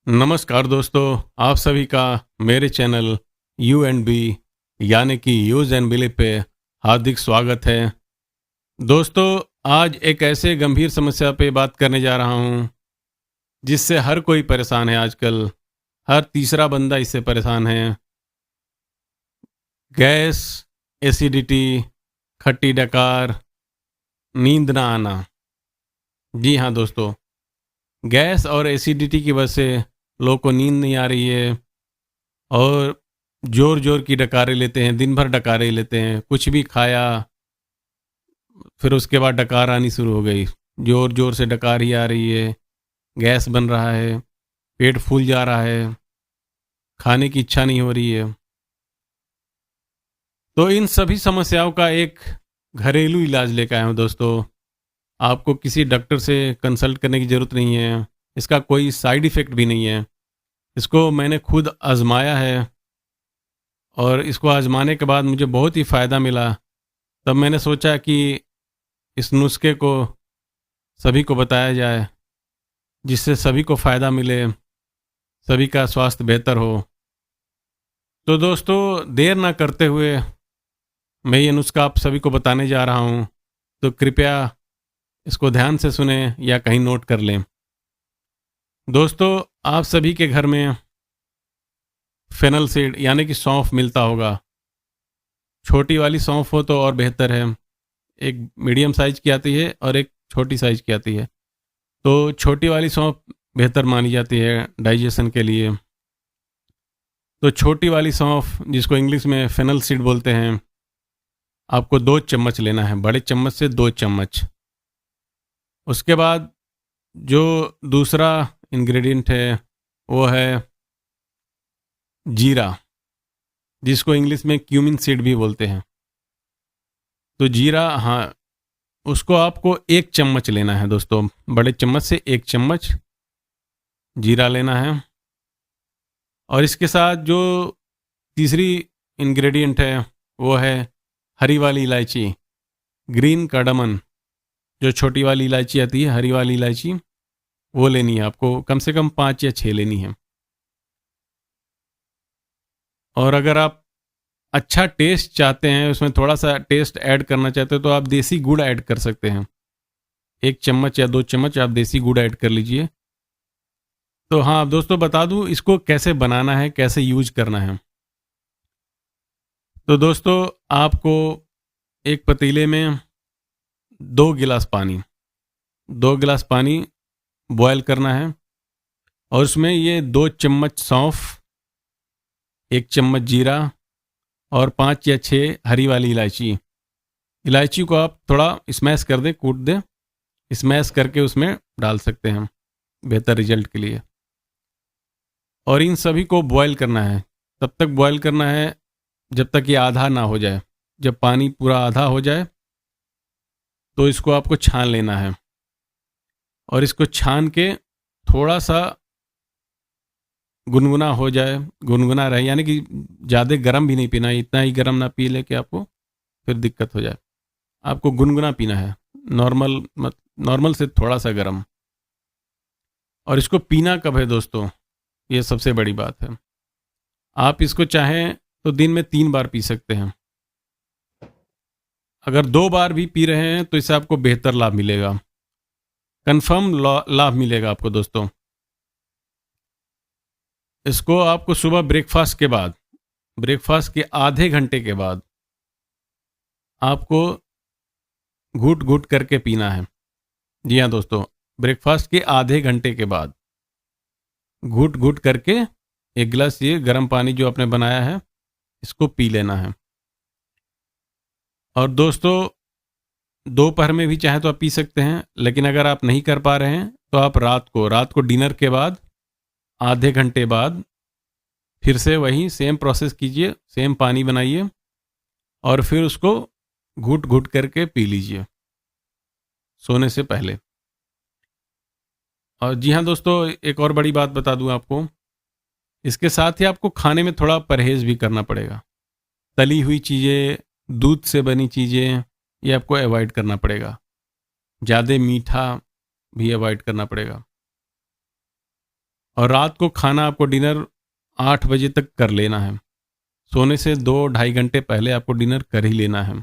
नमस्कार दोस्तों, आप सभी का मेरे चैनल यू एंड बी यानी कि यूज एंड बिलीव पे हार्दिक स्वागत है। दोस्तों, आज एक ऐसे गंभीर समस्या पे बात करने जा रहा हूँ जिससे हर कोई परेशान है आजकल। हर तीसरा बंदा इससे परेशान है। गैस, एसिडिटी, खट्टी डकार, नींद ना आना। जी हाँ दोस्तों, गैस और एसिडिटी की वजह से लोगों को नींद नहीं आ रही है और जोर जोर की डकारें लेते हैं, दिन भर डकारें लेते हैं। कुछ भी खाया, फिर उसके बाद डकार आनी शुरू हो गई। जोर जोर से डकार ही आ रही है, गैस बन रहा है, पेट फूल जा रहा है, खाने की इच्छा नहीं हो रही है। तो इन सभी समस्याओं का एक घरेलू इलाज लेकर आया हूँ दोस्तों। आपको किसी डॉक्टर से कंसल्ट करने की ज़रूरत नहीं है। इसका कोई साइड इफ़ेक्ट भी नहीं है। इसको मैंने खुद आजमाया है और इसको आजमाने के बाद मुझे बहुत ही फ़ायदा मिला। तब मैंने सोचा कि इस नुस्खे को सभी को बताया जाए, जिससे सभी को फ़ायदा मिले, सभी का स्वास्थ्य बेहतर हो। तो दोस्तों, देर ना करते हुए मैं ये नुस्खा आप सभी को बताने जा रहा हूँ, तो कृपया इसको ध्यान से सुने या कहीं नोट कर लें। दोस्तों, आप सभी के घर में फेनल सीड यानी कि सौंफ मिलता होगा। छोटी वाली सौंफ हो तो और बेहतर है। एक मीडियम साइज़ की आती है और एक छोटी साइज़ की आती है। तो छोटी वाली सौंफ बेहतर मानी जाती है डाइजेशन के लिए। तो छोटी वाली सौंफ, जिसको इंग्लिश में फेनल सीड बोलते हैं, आपको 2 चम्मच लेना है, बड़े चम्मच से 2 चम्मच। उसके बाद जो दूसरा इंग्रेडिएंट है वो है जीरा, जिसको इंग्लिश में क्यूमिन सीड भी बोलते हैं। तो जीरा, हाँ, उसको आपको 1 चम्मच लेना है दोस्तों। बड़े चम्मच से 1 चम्मच जीरा लेना है। और इसके साथ जो तीसरी इंग्रेडिएंट है वो है हरी वाली इलायची, ग्रीन कार्डामन। जो छोटी वाली इलायची आती है, हरी वाली इलायची, वो लेनी है आपको। कम से कम 5 या 6 लेनी है। और अगर आप अच्छा टेस्ट चाहते हैं, उसमें थोड़ा सा टेस्ट ऐड करना चाहते हो, तो आप देसी गुड़ ऐड कर सकते हैं। 1 चम्मच या 2 चम्मच आप देसी गुड़ ऐड कर लीजिए। तो हाँ दोस्तों, बता दूँ इसको कैसे बनाना है, कैसे यूज करना है। तो दोस्तों, आपको एक पतीले में 2 गिलास पानी 2 गिलास पानी बॉयल करना है। और उसमें ये 2 चम्मच सौंफ, 1 चम्मच जीरा और 5 या 6 हरी वाली इलायची। इलायची को आप थोड़ा स्मैश कर दें, कूट दें। स्मैश करके उसमें डाल सकते हैं बेहतर रिजल्ट के लिए। और इन सभी को बॉयल करना है। तब तक बॉयल करना है जब तक ये आधा ना हो जाए। जब पानी पूरा आधा हो जाए तो इसको आपको छान लेना है। और इसको छान के थोड़ा सा गुनगुना हो जाए, गुनगुना रहे, यानी कि ज़्यादा गर्म भी नहीं पीना है। इतना ही गर्म ना पी ले कि आपको फिर दिक्कत हो जाए। आपको गुनगुना पीना है, नॉर्मल मत, नॉर्मल से थोड़ा सा गर्म। और इसको पीना कब है दोस्तों, ये सबसे बड़ी बात है। आप इसको चाहें तो दिन में 3 बार पी सकते हैं। अगर 2 बार भी पी रहे हैं तो इससे आपको बेहतर लाभ मिलेगा, कंफर्म लाभ मिलेगा आपको दोस्तों। इसको आपको सुबह ब्रेकफास्ट के बाद, ब्रेकफास्ट के आधे घंटे के बाद आपको घूट घूट करके पीना है। जी हाँ दोस्तों, ब्रेकफास्ट के आधे घंटे के बाद घूट घूट करके 1 गिलास ये गर्म पानी जो आपने बनाया है, इसको पी लेना है। और दोस्तों, दोपहर में भी चाहे तो आप पी सकते हैं, लेकिन अगर आप नहीं कर पा रहे हैं तो आप रात को डिनर के बाद आधे घंटे बाद फिर से वही सेम प्रोसेस कीजिए, सेम पानी बनाइए और फिर उसको घूट घूट करके पी लीजिए सोने से पहले। और जी हाँ दोस्तों, एक और बड़ी बात बता दूं आपको, इसके साथ ही आपको खाने में थोड़ा परहेज़ भी करना पड़ेगा। तली हुई चीज़ें, दूध से बनी चीज़ें, ये आपको अवॉइड करना पड़ेगा। ज़्यादा मीठा भी अवॉइड करना पड़ेगा। और रात को खाना आपको डिनर 8 बजे तक कर लेना है। सोने से 2-2.5 घंटे पहले आपको डिनर कर ही लेना है।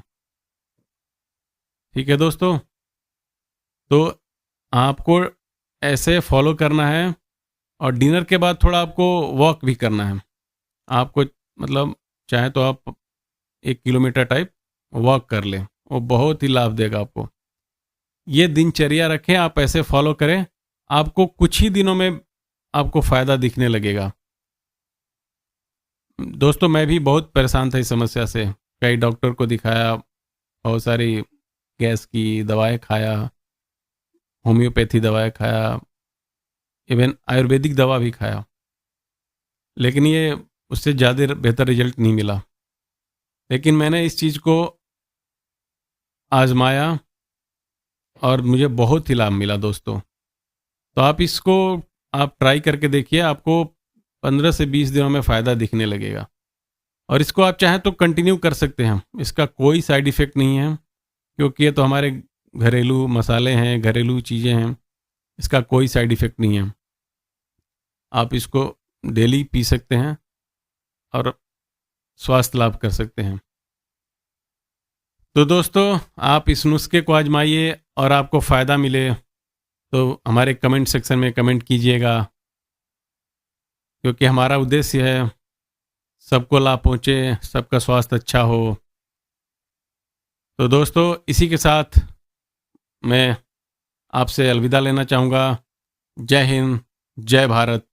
ठीक है दोस्तों, तो आपको ऐसे फॉलो करना है। और डिनर के बाद थोड़ा आपको वॉक भी करना है। आपको मतलब चाहे तो आप 1 किलोमीटर टाइप वॉक कर लें, वो बहुत ही लाभ देगा आपको। ये दिनचर्या रखें, आप ऐसे फॉलो करें, आपको कुछ ही दिनों में आपको फ़ायदा दिखने लगेगा। दोस्तों, मैं भी बहुत परेशान था इस समस्या से। कई डॉक्टर को दिखाया, बहुत सारी गैस की दवाएं खाया, होम्योपैथी दवाएं खाया, इवन आयुर्वेदिक दवा भी खाया, लेकिन ये उससे ज़्यादा बेहतर रिजल्ट नहीं मिला। लेकिन मैंने इस चीज़ को आजमाया और मुझे बहुत ही लाभ मिला दोस्तों। तो आप इसको आप ट्राई करके देखिए, आपको 15 से 20 दिनों में फ़ायदा दिखने लगेगा। और इसको आप चाहें तो कंटिन्यू कर सकते हैं, इसका कोई साइड इफ़ेक्ट नहीं है, क्योंकि ये तो हमारे घरेलू मसाले हैं, घरेलू चीज़ें हैं, इसका कोई साइड इफ़ेक्ट नहीं है। आप इसको डेली पी सकते हैं और स्वास्थ्य लाभ कर सकते हैं। तो दोस्तों, आप इस नुस्खे को आजमाइए और आपको फ़ायदा मिले तो हमारे कमेंट सेक्शन में कमेंट कीजिएगा, क्योंकि हमारा उद्देश्य है सबको लाभ पहुँचे, सबका स्वास्थ्य अच्छा हो। तो दोस्तों, इसी के साथ मैं आपसे अलविदा लेना चाहूँगा। जय हिंद, जय भारत।